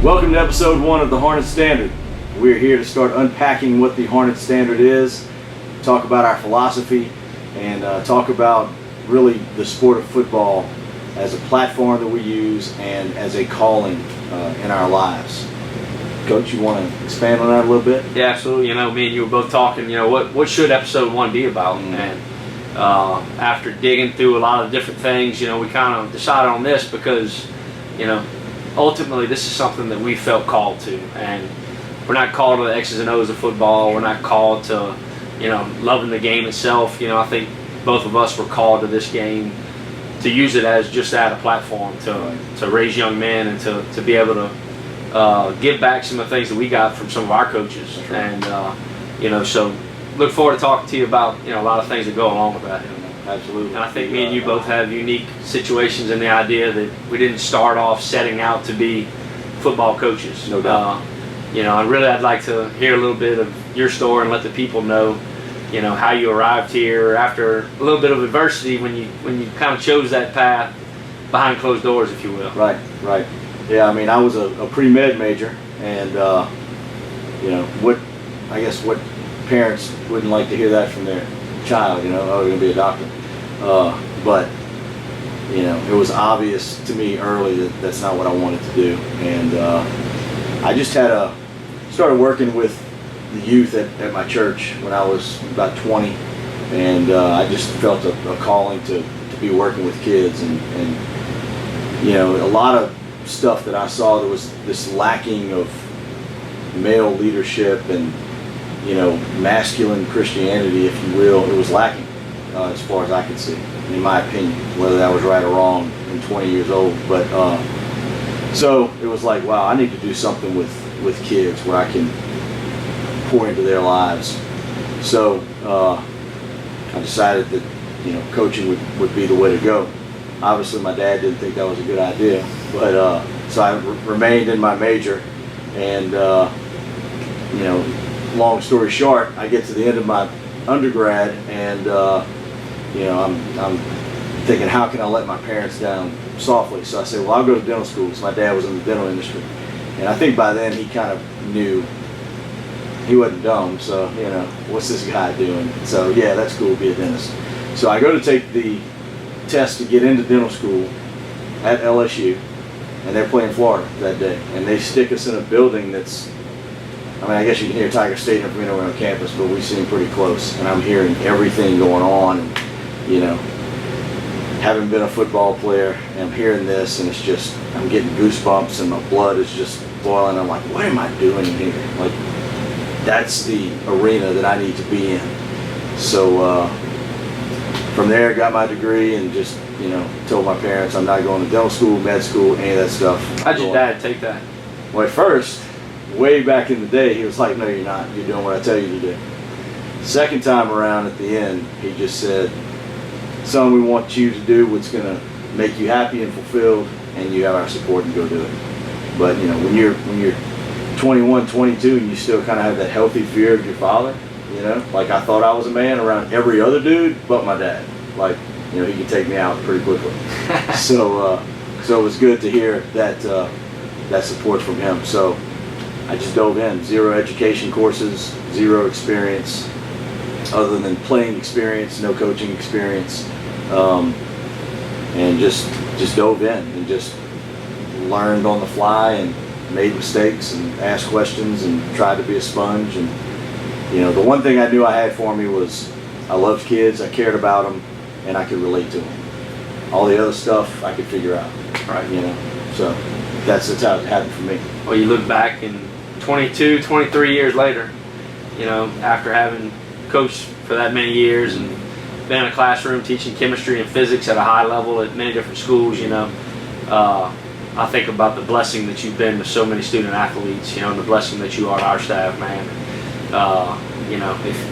Welcome to episode 1 of the Hornet Standard. We're here to start unpacking what the Hornet Standard is, talk about our philosophy, and talk about really the sport of football as a platform that we use and as a calling in our lives. Coach, you want to expand on that a little bit? Yeah, absolutely. Me and you were both talking, what should episode 1 be about? And after digging through a lot of different things, we kind of decided on this because, ultimately this is something that we felt called to. And we're not called to the X's and O's of football. We're not called to, loving the game itself. I think both of us were called to this game to use it as just a platform to raise young men and to be able to give back some of the things that we got from some of our coaches. And, so look forward to talking to you about, a lot of things that go along with that. Absolutely. And I think me and you both have unique situations in the idea that we didn't start off setting out to be football coaches. No doubt. I'd like to hear a little bit of your story and let the people know, how you arrived here after a little bit of adversity when you kind of chose that path behind closed doors, if you will. Right. Yeah, I was a pre-med major, and what parents wouldn't like to hear that from their child, oh, you're going to be a doctor. But it was obvious to me early that that's not what I wanted to do. And I just started working with the youth at my church when I was about 20. And I just felt a calling to be working with kids. And a lot of stuff that I saw, there was this lacking of male leadership and masculine Christianity, if you will. It was lacking as far as I could see, in my opinion, whether that was right or wrong in 20 years old. But so it was like, wow, I need to do something with kids where I can pour into their lives. So I decided that coaching would be the way to go. Obviously my dad didn't think that was a good idea, but so I remained in my major. And long story short, I get to the end of my undergrad, and I'm thinking, how can I let my parents down softly? So I said, well, I'll go to dental school, because my dad was in the dental industry. And I think by then he kind of knew he wasn't dumb, so what's this guy doing? So yeah, that's cool, be a dentist. So I go to take the test to get into dental school at LSU, and they're playing Florida that day, and they stick us in a building that's, I guess you can hear Tiger Stadium from anywhere on campus, but we seem pretty close, and I'm hearing everything going on, and having been a football player, and I'm hearing this, and it's just, I'm getting goosebumps, and my blood is just boiling. I'm like, what am I doing here? Like, that's the arena that I need to be in. So from there, got my degree, and just told my parents I'm not going to dental school, med school, any of that stuff. How'd your dad take that? Well, at first, way back in the day, he was like, no, you're not. You're doing what I tell you to do. Second time around at the end, he just said, son, we want you to do what's going to make you happy and fulfilled, and you have our support and go do it. But when you're 21, 22, and you still kind of have that healthy fear of your father, like I thought I was a man around every other dude but my dad. Like, he could take me out pretty quickly. So it was good to hear that support from him. So I just dove in. 0 education courses, 0 experience, other than playing experience, no coaching experience, and just dove in and just learned on the fly and made mistakes and asked questions and tried to be a sponge. And the one thing I knew I had for me was I loved kids, I cared about them, and I could relate to them. All the other stuff I could figure out. Right. So that's how it happened for me. Well, you look back and 22, 23 years later, after having coached for that many years and been in a classroom teaching chemistry and physics at a high level at many different schools, I think about the blessing that you've been to so many student athletes, and the blessing that you are to our staff, man.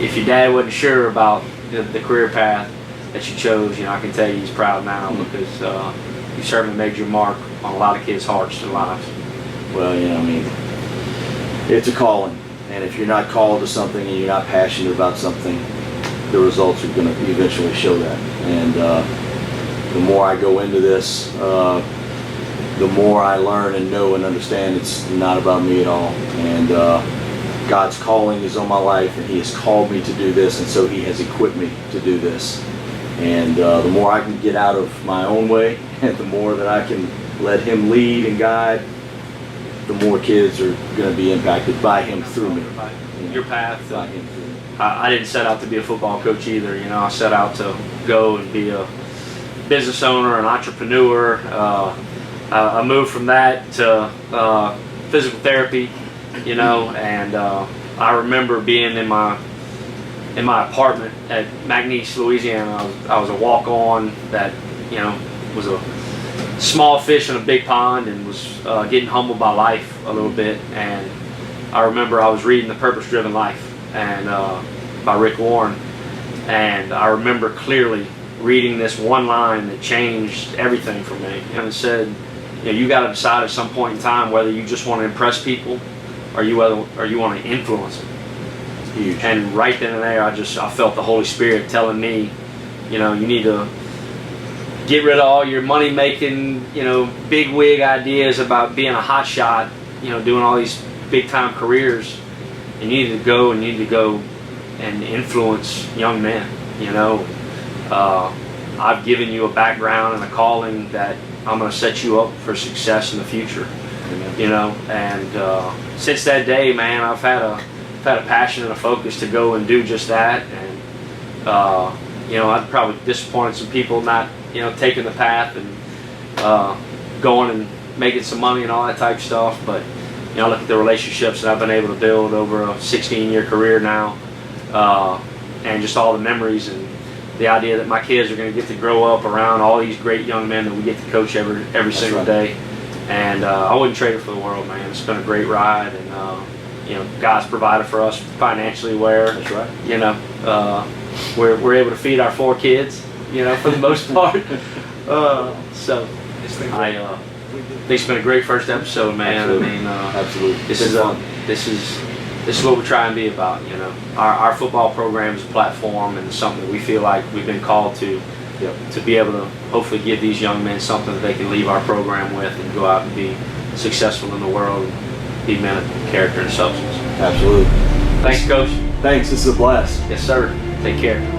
If your dad wasn't sure about the career path that you chose, I can tell you he's proud now, because you certainly made your mark on a lot of kids' hearts and lives. Well, it's a calling, and if you're not called to something and you're not passionate about something, the results are going to eventually show that. And the more I go into this, the more I learn and know and understand it's not about me at all. And God's calling is on my life, and He has called me to do this, and so He has equipped me to do this. And the more I can get out of my own way, and the more that I can let Him lead and guide, the more kids are going to be impacted by Him through me. Your path. By Him through me. I didn't set out to be a football coach either. I set out to go and be a business owner, an entrepreneur. I moved from that to physical therapy, and I remember being in my apartment at McNeese, Louisiana. I was a walk-on that was a small fish in a big pond, and was getting humbled by life a little bit. And I remember I was reading The Purpose-Driven Life and by Rick Warren, and I remember clearly reading this one line that changed everything for me. And it said, you got to decide at some point in time whether you just want to impress people or you want to influence them. Huge. And right then and there, I felt the Holy Spirit telling me, you need to get rid of all your money-making, big wig ideas about being a hot shot, doing all these big-time careers. And you need to go and influence young men. I've given you a background and a calling that I'm going to set you up for success in the future. Amen. And since that day, man, I've had a passion and a focus to go and do just that. And I've probably disappointed some people not taking the path and going and making some money and all that type of stuff. But I look at the relationships that I've been able to build over a 16-year career now, and just all the memories and the idea that my kids are going to get to grow up around all these great young men that we get to coach every single day. And I wouldn't trade it for the world, man. It's been a great ride, and God's provided for us financially where That's right. We're able to feed our 4 kids, for the most part. So I think it's been a great first episode, man. Absolutely. I mean, Absolutely. This is what we try and be about. Our football program is a platform and something that we feel like we've been called to be able to hopefully give these young men something that they can leave our program with and go out and be successful in the world and be men of character and substance. Absolutely. Thanks, Coach. Thanks. This is a blast. Yes, sir. Take care.